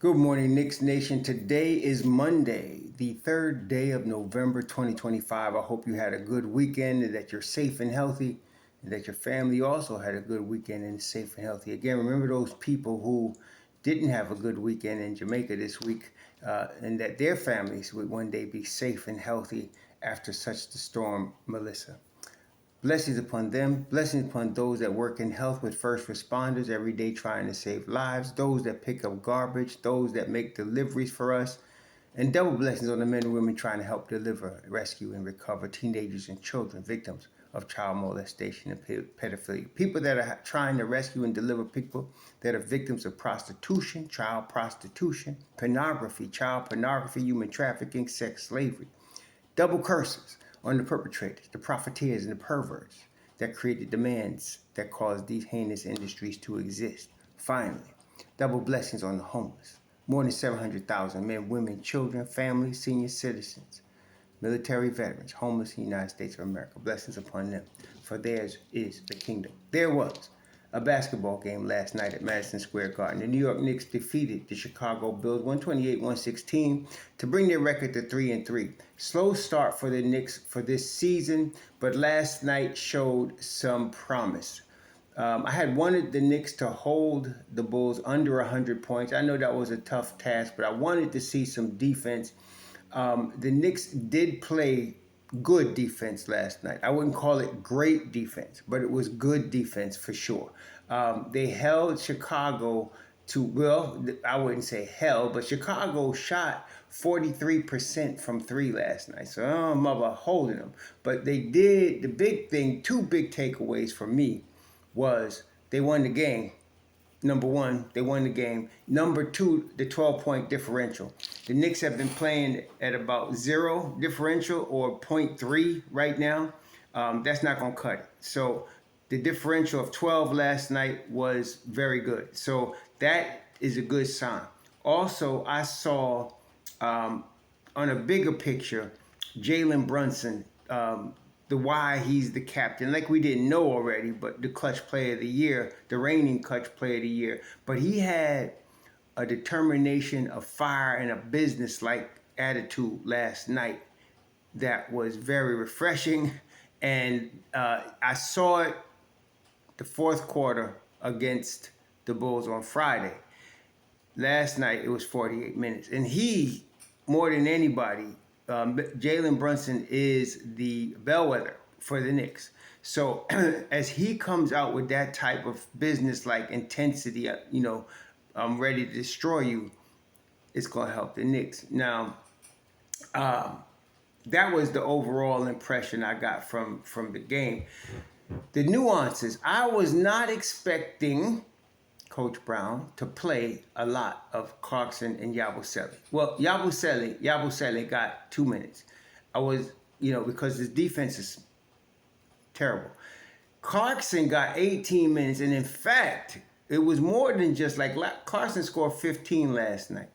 Good morning, Knicks Nation. Today is Monday, the third day of November 2025. I hope you had a good weekend and that you're safe and healthy, and that your family also had a good weekend and is safe and healthy. Again, remember those people who didn't have a good weekend in Jamaica this week, and that their families would one day be safe and healthy after such the storm, Melissa. Blessings upon them, blessings upon those that work in health with first responders every day trying to save lives, those that pick up garbage, those that make deliveries for us, and double blessings on the men and women trying to help deliver, rescue, and recover teenagers and children, victims of child molestation and pedophilia. People that are trying to rescue and deliver people that are victims of prostitution, child prostitution, pornography, child pornography, human trafficking, sex slavery. Double curses on the perpetrators, the profiteers, and the perverts that create the demands that cause these heinous industries to exist. Finally, double blessings on the homeless. More than 700,000 men, women, children, families, senior citizens, military veterans, homeless in the United States of America. Blessings upon them, for theirs is the kingdom. There was a basketball game last night at Madison Square Garden. The New York Knicks defeated the Chicago Bulls 128-116 to bring their record to 3-3. Slow start for the Knicks for this season, but last night showed some promise. I had wanted the Knicks to hold the Bulls under 100 points. I know that was a tough task, but I wanted to see some defense. The Knicks did play good defense last night. I wouldn't call it great defense, but it was good defense for sure. They held Chicago to, well, I wouldn't say held, but Chicago shot 43% from three last night. So I don't know about holding them. But they did, the big thing, two big takeaways for me was they won the game. Number one, they won the game. Number two, the 12-point differential. The Knicks have been playing at about zero differential or 0.3 right now. That's not going to cut it. So the differential of 12 last night was very good. So that is a good sign. Also, I saw on a bigger picture, Jalen Brunson, the why he's the captain, like we didn't know already, but the clutch player of the year, the reigning clutch player of the year. But he had a determination, a fire, and a business-like attitude last night that was very refreshing. And I saw it the fourth quarter against the Bulls on Friday. Last night, it was 48 minutes. And he, more than anybody, Jalen Brunson is the bellwether for the Knicks. So as he comes out with that type of business-like intensity, I'm ready to destroy you, it's going to help the Knicks. Now, that was the overall impression I got from the game. The nuances, I was not expecting Coach Brown to play a lot of Clarkson and Yabusele. Well, Yabusele got 2 minutes. I was, because his defense is terrible. Clarkson got 18 minutes, and in fact, it was more than just like Clarkson scored 15 last night.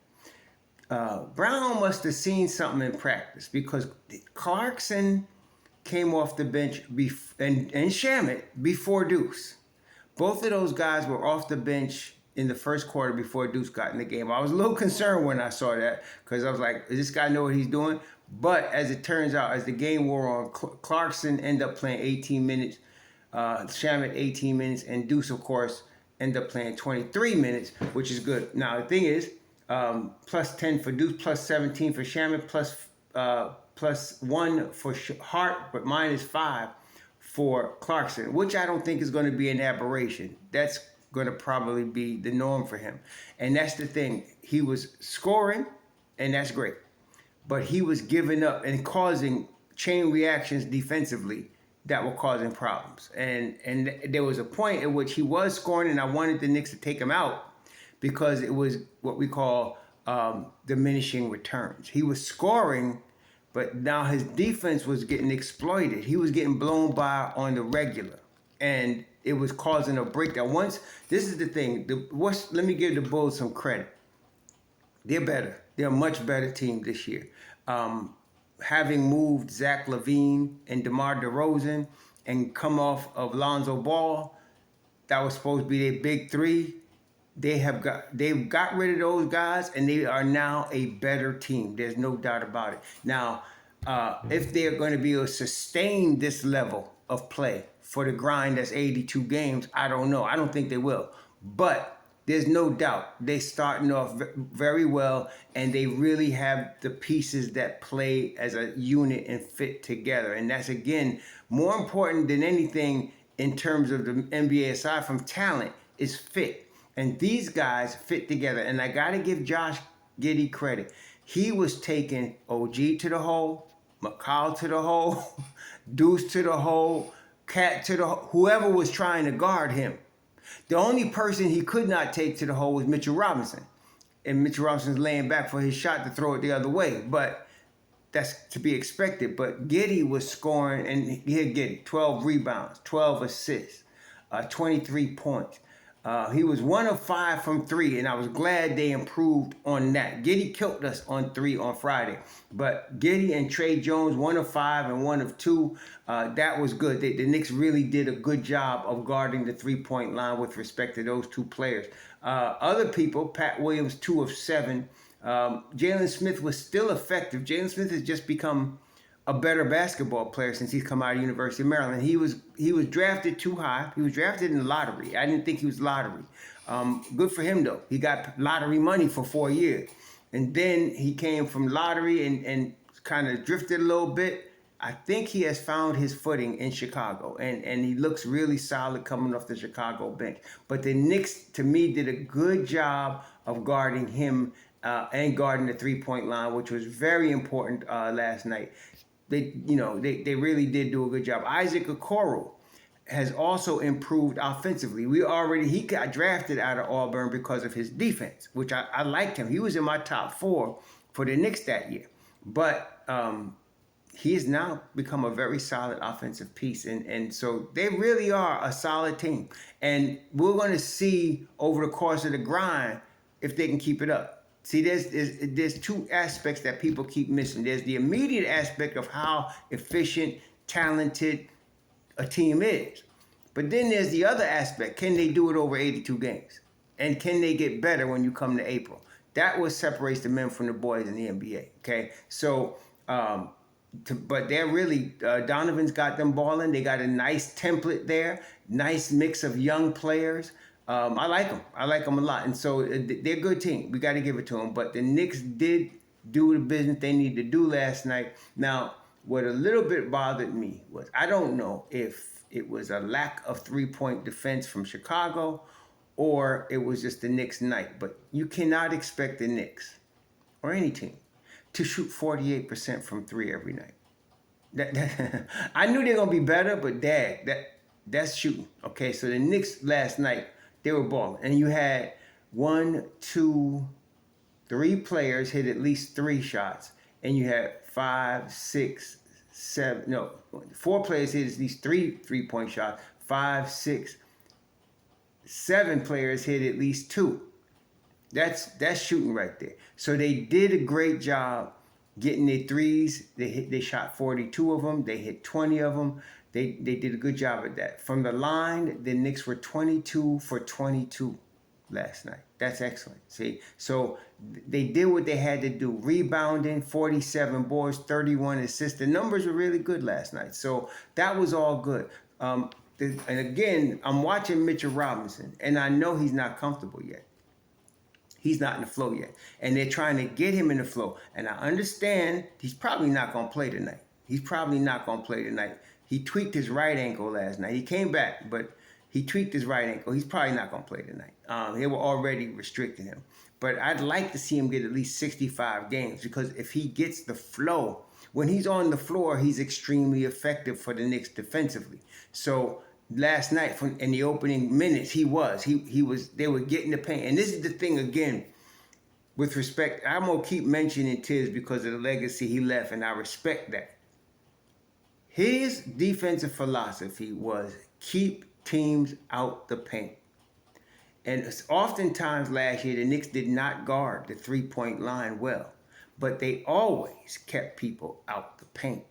Brown must have seen something in practice because Clarkson came off the bench and Shamet before Deuce. Both of those guys were off the bench in the first quarter before Deuce got in the game. I was a little concerned when I saw that because I was like, does this guy know what he's doing? But as it turns out, as the game wore on, Clarkson ended up playing 18 minutes, Shamet 18 minutes, and Deuce, of course, ended up playing 23 minutes, which is good. Now, the thing is, plus 10 for Deuce, plus 17 for Shamet, plus 1 for Hart, but minus 5 for Clarkson, which I don't think is going to be an aberration. That's going to probably be the norm for him. And that's the thing. He was scoring, and that's great. But he was giving up and causing chain reactions defensively that were causing problems. And there was a point at which he was scoring, and I wanted the Knicks to take him out because it was what we call diminishing returns. He was scoring, but now his defense was getting exploited. He was getting blown by on the regular. And it was causing a breakdown. This is the thing. Let me give the Bulls some credit. They're better. They're a much better team this year. Having moved Zach LaVine and DeMar DeRozan and come off of Lonzo Ball, that was supposed to be their big three. they've got rid of those guys, and they are now a better team. There's no doubt about it. Now, if they're going to be able to sustain this level of play for the grind that's 82 games, I don't know. I don't think they will. But there's no doubt they're starting off very well, and they really have the pieces that play as a unit and fit together. And that's, again, more important than anything in terms of the NBA, aside from talent, is fit. And these guys fit together. And I got to give Josh Giddey credit. He was taking OG to the hole, McCall to the hole, Deuce to the hole, Cat to the hole, whoever was trying to guard him. The only person he could not take to the hole was Mitchell Robinson. And Mitchell Robinson's laying back for his shot to throw it the other way. But that's to be expected. But Giddey was scoring, and he had Giddey 12 rebounds, 12 assists, 23 points. He was 1 of 5 from 3, and I was glad they improved on that. Giddey killed us on 3 on Friday, but Giddey and Trey Jones, 1 of 5 and 1 of 2, that was good. The Knicks really did a good job of guarding the three-point line with respect to those two players. Other people, Pat Williams, 2 of 7. Jalen Smith was still effective. Jalen Smith has just become a better basketball player since he's come out of University of Maryland. He was drafted too high. He was drafted in the lottery. I didn't think he was lottery. Good for him, though. He got lottery money for 4 years. And then he came from lottery and kind of drifted a little bit. I think he has found his footing in Chicago, and he looks really solid coming off the Chicago bench. But the Knicks, to me, did a good job of guarding him and guarding the three-point line, which was very important last night. They really did do a good job. Isaac Okoro has also improved offensively. He got drafted out of Auburn because of his defense, which I liked him. He was in my top 4 for the Knicks that year. But he has now become a very solid offensive piece. And so they really are a solid team. And we're going to see over the course of the grind if they can keep it up. See, there's 2 aspects that people keep missing. There's the immediate aspect of how efficient, talented a team is. But then there's the other aspect. Can they do it over 82 games? And can they get better when you come to April? That what separates the men from the boys in the NBA, okay? So, but they're really, Donovan's got them balling. They got a nice template there, nice mix of young players. I like them. I like them a lot. And so they're a good team. We got to give it to them. But the Knicks did do the business they needed to do last night. Now, what a little bit bothered me was, I don't know if it was a lack of three-point defense from Chicago or it was just the Knicks night. But you cannot expect the Knicks or any team to shoot 48% from 3 every night. I knew they were going to be better, but that's shooting. Okay, so the Knicks last night, they were balling. And you had 1, 2, 3 players hit at least 3 shots. And you had 5, 6, 7, 4 players hit at least 3 3-point shots. 5, 6, 7 players hit at least 2. That's shooting right there. So they did a great job getting their threes. They shot 42 of them. They hit 20 of them. They did a good job at that. From the line, the Knicks were 22 for 22 last night. That's excellent. See, so they did what they had to do. Rebounding, 47 boards, 31 assists. The numbers were really good last night. So that was all good. And again, I'm watching Mitchell Robinson, and I know he's not comfortable yet. He's not in the flow yet. And they're trying to get him in the flow. And I understand he's probably not going to play tonight. He tweaked his right ankle last night. He came back, but he tweaked his right ankle. He's probably not going to play tonight. They were already restricting him. But I'd like to see him get at least 65 games, because if he gets the flow, when he's on the floor, he's extremely effective for the Knicks defensively. So last night, in the opening minutes, he was. They were getting the paint. And this is the thing, again, with respect, I'm going to keep mentioning Tiz because of the legacy he left, and I respect that. His defensive philosophy was keep teams out the paint. And oftentimes last year, the Knicks did not guard the three-point line well, but they always kept people out the paint.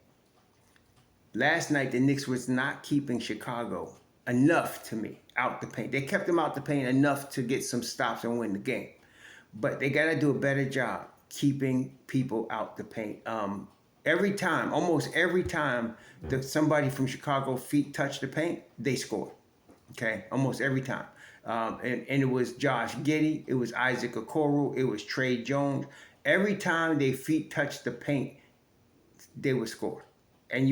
Last night, the Knicks was not keeping Chicago enough to me out the paint. They kept him out the paint enough to get some stops and win the game. But they got to do a better job keeping people out the paint. Almost every time that somebody from Chicago feet touched the paint, they scored. Okay, almost every time. And it was Josh Giddey, it was Isaac Okoro, it was Trey Jones. Every time they feet touched the paint, they would score.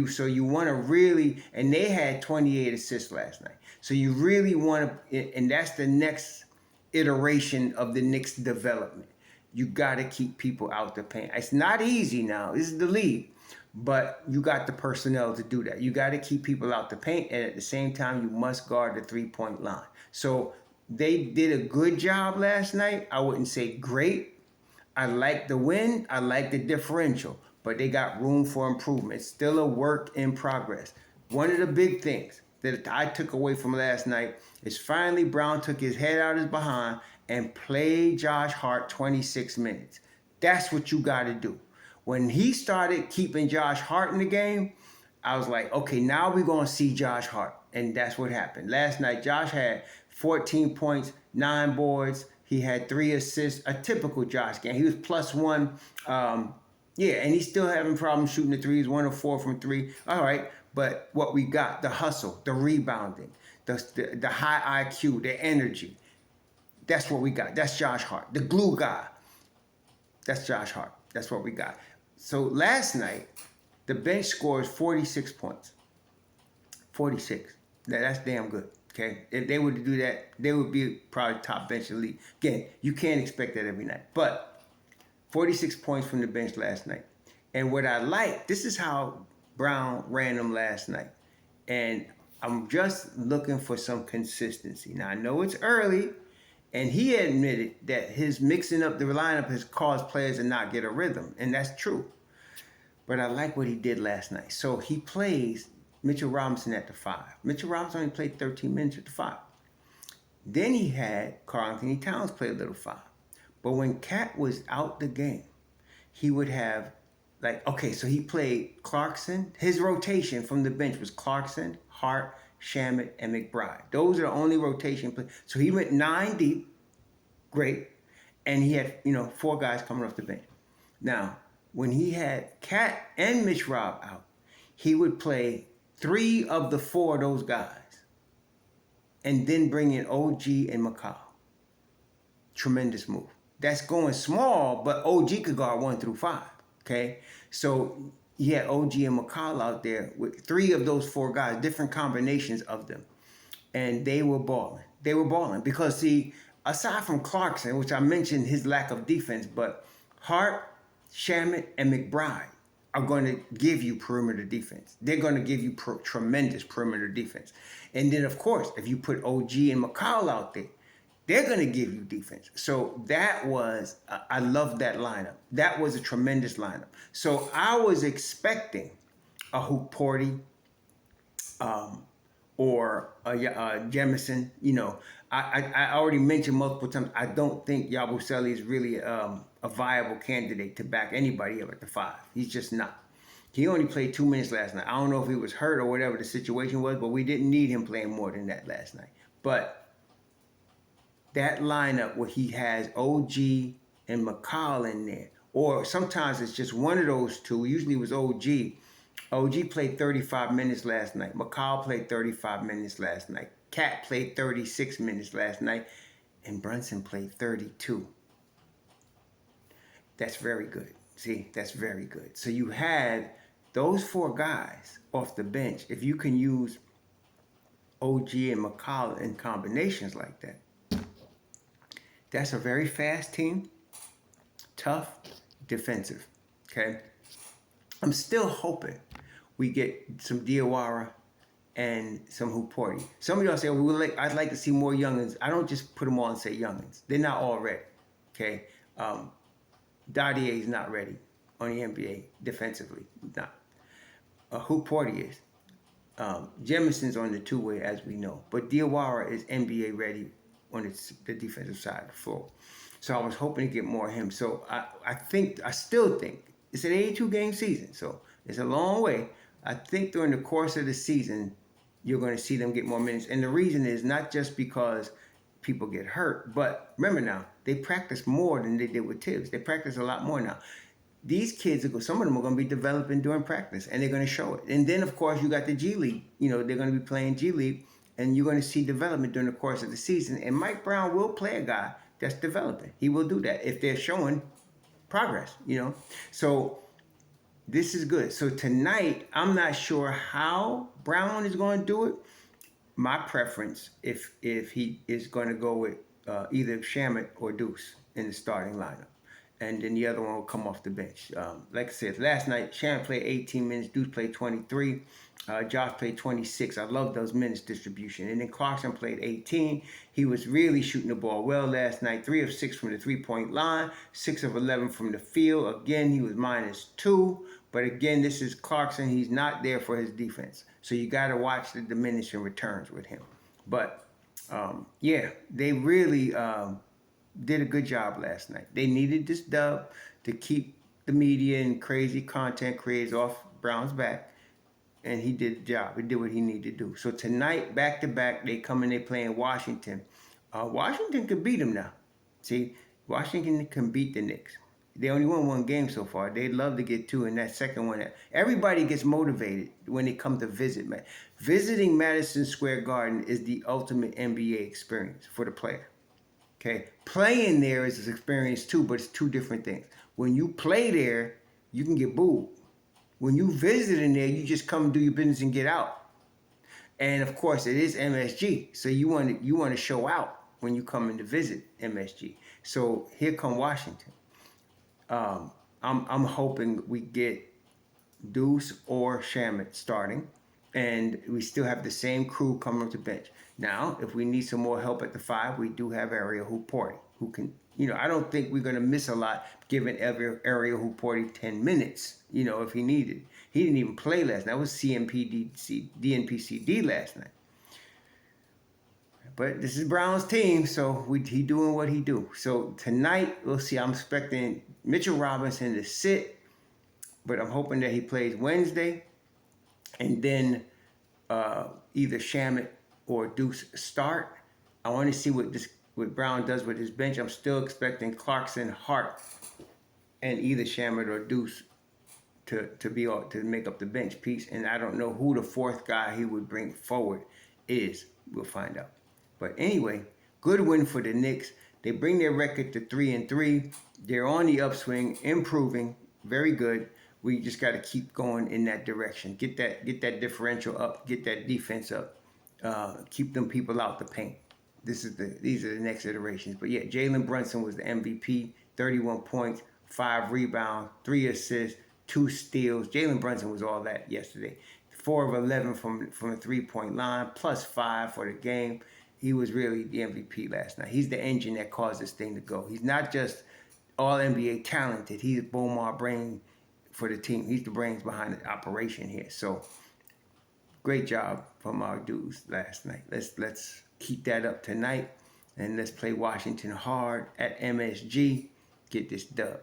So you want to really, and they had 28 assists last night. So you really want to, and that's the next iteration of the Knicks development. You got to keep people out the paint. It's not easy now. This is the league. But you got the personnel to do that. You got to keep people out the paint, and at the same time, you must guard the three-point line. So they did a good job last night. I wouldn't say great. I like the win. I like the differential. But they got room for improvement. It's still a work in progress. One of the big things that I took away from last night is finally Brown took his head out of his behind and played Josh Hart 26 minutes. That's what you got to do. When he started keeping Josh Hart in the game, I was like, okay, now we're going to see Josh Hart. And that's what happened. Last night, Josh had 14 points, 9 boards. He had 3 assists, a typical Josh game. He was +1. And he's still having problems shooting the threes, 1 of 4 from 3. All right, but what we got, the hustle, the rebounding, the high IQ, the energy, that's what we got. That's Josh Hart. The glue guy, that's Josh Hart. That's what we got. So last night, the bench scores 46 points. 46. That's damn good. Okay, if they were to do that, they would be probably top bench in the league. Again, you can't expect that every night, but 46 points from the bench last night. And what I like, this is how Brown ran them last night. And I'm just looking for some consistency. Now, I know it's early, and he admitted that his mixing up the lineup has caused players to not get a rhythm, and that's true. But I like what he did last night. So he plays Mitchell Robinson at the 5. Mitchell Robinson only played 13 minutes at the 5. Then he had Karl-Anthony Towns play a little 5. But when Cat was out the game, he would have, so he played Clarkson. His rotation from the bench was Clarkson, Hart, Shamet, and McBride. Those are the only rotation players. So he went 9 deep, great, and he had 4 guys coming off the bench. Now, when he had Cat and MitchRob out, he would play 3 of the 4 of those guys, and then bring in OG and McCall. Tremendous move. That's going small, but OG could guard 1 through 5. Okay, so you had OG and McCall out there with 3 of those 4 guys, different combinations of them. And they were balling. They were balling because, see, aside from Clarkson, which I mentioned his lack of defense, but Hart, Shamet, and McBride are going to give you perimeter defense. They're going to give you tremendous perimeter defense. And then, of course, if you put OG and McCall out there, they're going to give you defense. So that was, I love that lineup. That was a tremendous lineup. So I was expecting a Hoop Porty or a Jemison. I already mentioned multiple times, I don't think Yabusele is really a viable candidate to back anybody up at the 5. He's just not. He only played 2 minutes last night. I don't know if he was hurt or whatever the situation was, but we didn't need him playing more than that last night. But that lineup where he has OG and McCall in there, or sometimes it's just one of those 2. Usually it was OG. OG played 35 minutes last night. McCall played 35 minutes last night. Cat played 36 minutes last night. And Brunson played 32. That's very good. See, that's very good. So you had those 4 guys off the bench. If you can use OG and McCall in combinations like that, that's a very fast team, tough, defensive, okay? I'm still hoping we get some Diawara and some Hoop Porty. Some of y'all say, I'd like to see more youngins. I don't just put them all and say youngins. They're not all ready, okay? Dadier is not ready on the NBA defensively, not. Hoop Porty is. Jemison's on the 2-way, as we know. But Diawara is NBA ready on the defensive side of the floor. So I was hoping to get more of him. So I still think, it's an 82-game season, so it's a long way. I think during the course of the season, you're going to see them get more minutes. And the reason is not just because people get hurt, but remember now, they practice more than they did with Tibbs. They practice a lot more now. These kids, some of them are going to be developing during practice, and they're going to show it. And then, of course, you got the G League. They're going to be playing G League, and you're going to see development during the course of the season. And Mike Brown will play a guy that's developing. He will do that if they're showing progress, So this is good. So tonight, I'm not sure how Brown is going to do it. My preference, if he is going to go with either Shamet or Deuce in the starting lineup, and then the other one will come off the bench. Like I said, last night, Shamet played 18 minutes, Deuce played 23, Josh played 26. I love those minutes distribution. And then Clarkson played 18. He was really shooting the ball well last night, 3 of 6 from the three-point line, 6 of 11 from the field. Again, he was -2. But again, this is Clarkson. He's not there for his defense. So you got to watch the diminishing returns with him. But, they really did a good job last night. They needed this dub to keep the media and crazy content creators off Brown's back. And he did the job. He did what he needed to do. So tonight, back-to-back, they come in, they playing Washington. Washington can beat them now. See, Washington can beat the Knicks. They only won one game so far. They'd love to get 2 in that second one. Everybody gets motivated when they come to visit, man. Visiting Madison Square Garden is the ultimate NBA experience for the player. Okay? Playing there is an experience too, but it's 2 different things. When you play there, you can get booed. When you visit in there, you just come do your business and get out. And of course, it is MSG, so you want to show out when you come in to visit MSG. So here come Washington. I'm hoping we get Deuce or Shamet starting, and we still have the same crew coming to bench. Now, if we need some more help at the 5, we do have Ayo Dosunmu, who can, I don't think we're going to miss a lot giving Ayo Dosunmu 10 minutes, if he needed. He didn't even play last night. That was DNPCD last night. But this is Brown's team, so he doing what he do. So tonight, we'll see. I'm expecting Mitchell Robinson to sit, but I'm hoping that he plays Wednesday, and then either Shamet or Deuce start. I want to see what Brown does with his bench. I'm still expecting Clarkson, Hart, and either Shamet or Deuce to make up the bench piece. And I don't know who the 4th guy he would bring forward is. We'll find out. But anyway, good win for the Knicks. They bring their record to 3-3. They're on the upswing, improving, very good. We just got to keep going in that direction. Get that differential up. Get that defense up. Keep them people out the paint. These are the next iterations. But yeah, Jalen Brunson was the MVP. 31 points, 5 rebounds, 3 assists, 2 steals. Jalen Brunson was all that yesterday. 4 of 11 from the three-point line, plus 5 for the game. He was really the MVP last night. He's the engine that caused this thing to go. He's not just all NBA talented. He's Bomar brain for the team. He's the brains behind the operation here. So great job from our dudes last night. Let's keep that up tonight, and let's play Washington hard at MSG. Get this dub.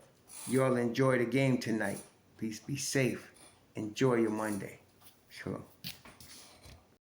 You all enjoy the game tonight. Please be safe. Enjoy your Monday. Sure.